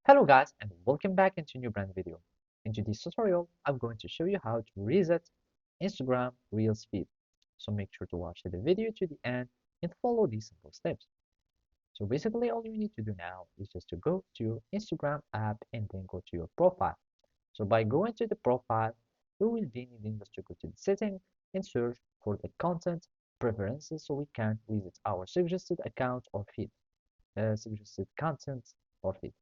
Hello guys and welcome back into a new brand video. In today's tutorial, I'm going to show you how to reset Instagram Reels feed. So make sure to watch the video to the end and follow these simple steps. So basically all you need to do now is just to go to your Instagram app and then go to your profile. So by going to the profile, we will be needing just to go to the setting and search for the content preferences so we can visit our suggested account or feed, suggested content or feed.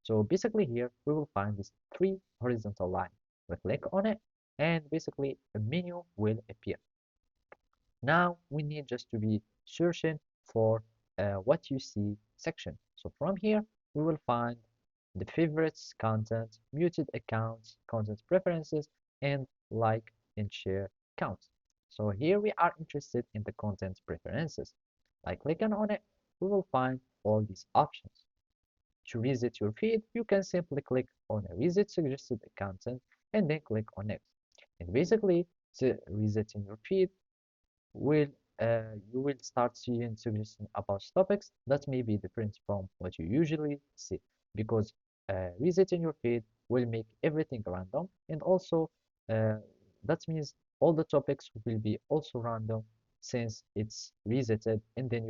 So basically here we will find these three horizontal lines. We click on it and basically a menu will appear. Now we need just to be searching for what you see section. So from here we will find the favorites, content, muted accounts, content preferences, and like and share counts. So here we are interested in the content preferences. By clicking on it, we will find all these options. To reset your feed, you can simply click on a reset suggested content and then click on next. And basically, resetting your feed will you will start seeing suggestions about topics that may be different from what you usually see because resetting your feed will make everything random and also uh, that means all the topics will be also random since it's resetted and then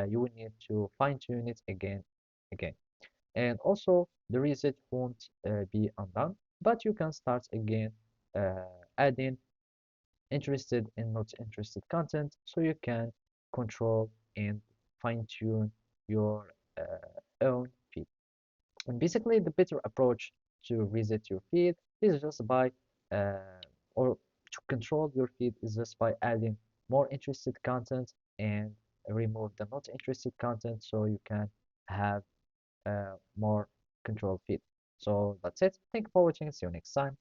you will need to fine-tune it again and also the reset won't be undone but you can start again adding interested and not interested content so you can control and fine-tune your own feed. And basically the better approach to reset your feed is just by or to control your feed is just by adding more interested content and remove the not interested content so you can have more control feed. So that's it. Thank you for watching. See you next time.